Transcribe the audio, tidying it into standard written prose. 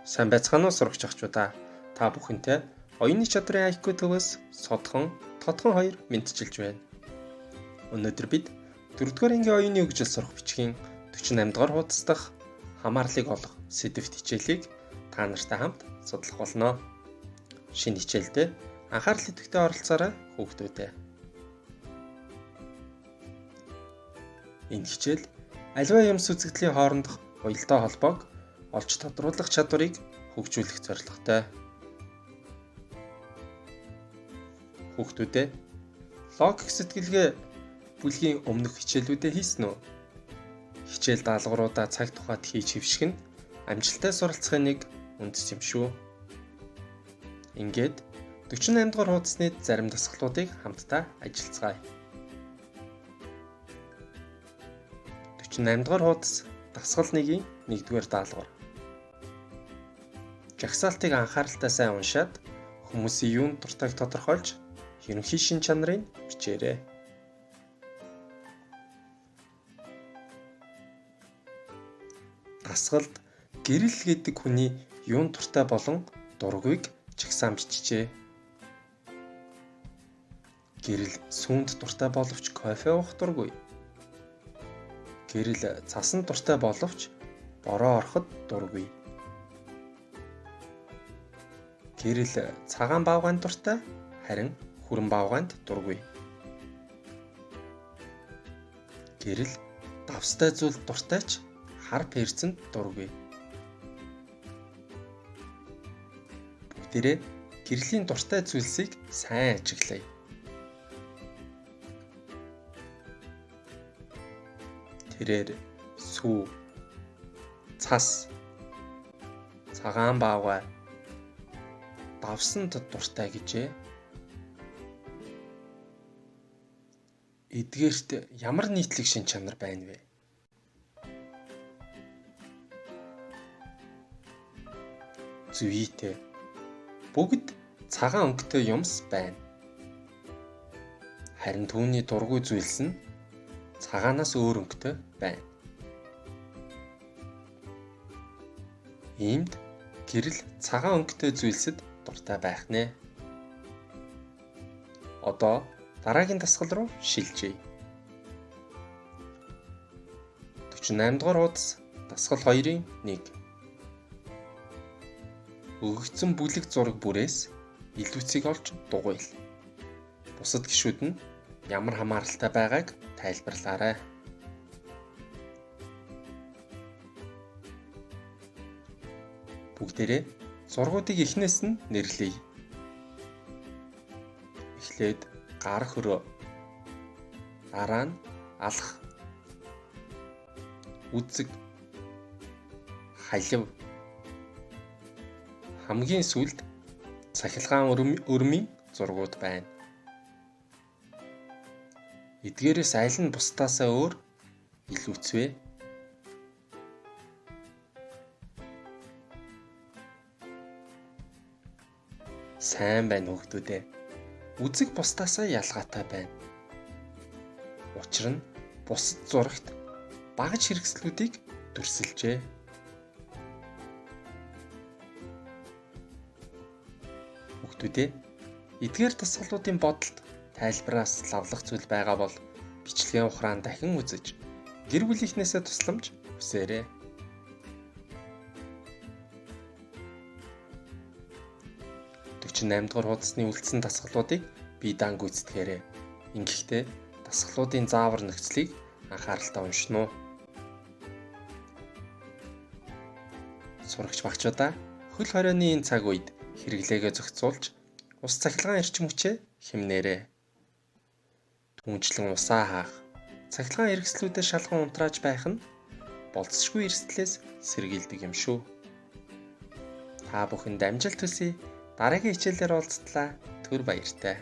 Сайн байцгаана уу сурагч охчуудаа. Та бүхэнтэй оюуны чадрын IQ төвөөс Содхон, Тодхон 2 мэдчилж байна. Өнөөдөр бид 4-р ангийн оюуны хөгжил сурах бичгийн 48-р хуудас дахь хамаарлыг олох сэдвт хичээлийг та нартай хамт судлах болно. Шинэ хичээлдээ анхаарал идэвхтэй оролцоорой хүүхдүүдээ. Энэ хичээл аливаа юмс үзэгдлийн хоорондох уялдаа холбоог олж тодруулах чадварыг хөгжүүлэх зорилготой. Хүүхдүүдээ логик сэтгэлгээ бүлгийн өмнөх хичээлүүдэд хийсэн үү? Хичээл даалгавруудаа цаг тухайд хийж хэвших нь амжилттай суралцахын нэг үндэс юм шүү. Ингээд 48 дугаар хуудасны зарим дасгалуудыг хамтдаа ажиллацгаая. 48 дугаар хуудас дасгал 1-ийн 1-р даалгавар. Жагсаалтыг анхааралтай сайн уншаад хүмүүсийн юунд дуртайг тодорхойлж ерөнхий шин чанарыг бичээрэй. Дасгалд гэрэл гэдэг хүний юунд дуртай болон дургүйг жагсаан бичжээ. Гэрэл сүүнд дуртай боловч кофе уух дургүй. Гэрэл цасанд дуртай боловч бороо ороход дургүй. Гэрэл цагаан баавганд дуртай, харин хүрэн баавганд дургүй. Гэрэл давстай зүйлд дуртай ч хар перцэнд дургүй. Бүгдээрээ гэрлийн дуртай зүйлсийг сайн ажиглая. Тэрээр сүү, цас, цагаан баавгай, давсанд дуртай гэжээ. Эдгээрт ямар нийтлэг шин чанар байна вэ? Зүйтэй. Бүгд цагаан өнгөтэй юмс байна. Харин түүний дургүй зүйлс нь цагаанаас өөр өнгөтэй байна. Иймд гэрэл цагаан өнгөтэй зүйлсэд дуртай байх нэ. Одоо дараагийн дасгал руу шилжье. 48 дугаар хуудас дасгал 2-ын 1. Өгөгдсөн бүлэг зураг бүрээс илүүцийг олж дугуйл. Бусад гишүүд нь ямар хамааралтай байгааг тайлбарлаарай. Бүгдээрээ зургуудыг эхнээс нь нэрлэе. Эхлээд гар хөрөө, дараа нь алх, үзэг, халив, хамгийн сүүлд цахилгаан өрмийн зургууд байна. Эдгээрээс аль нь бусдаасаа өөр илүүцвэ? Сайн байна хүүхдүүдээ. Үзэг бусдаасаа ялгаатай байна. Учир нь бусад зурагт багаж хэрэгслүүдийг дүрсэлжээ. Хүүхдүүдээ эдгээр дасгалуудын бодолд тайлбараас лавлах зүйл байгаа бол бичлэгийн ухраан дахин үзэж гэр бүлийнхнээсээ тусламж хүсээрэй. Амдгаар хуудасны үлдсэн дасгалуудыг бие даан гүйцэтгээрэй. Ингэхдээ дасгалуудын заавар нөхцөлийг анхааралтай уншина уу. Сурагч багчуудаа хөл хорионы энэ цаг үед хэрэглээгээ зохицуулж ус цахилгаан эрчим хүчээ хэмнээрэй. Түүнчлэн усаа хаах, цахилгаан хэрэгслүүдэд шалган унтрааж байх нь болцсошгүй эрсдлээс сэргийлдэг юм шүү. Та бүхэнд амжилт хүсье. Дараагийн хичээлээр уулзтлаа. Түр баяртай.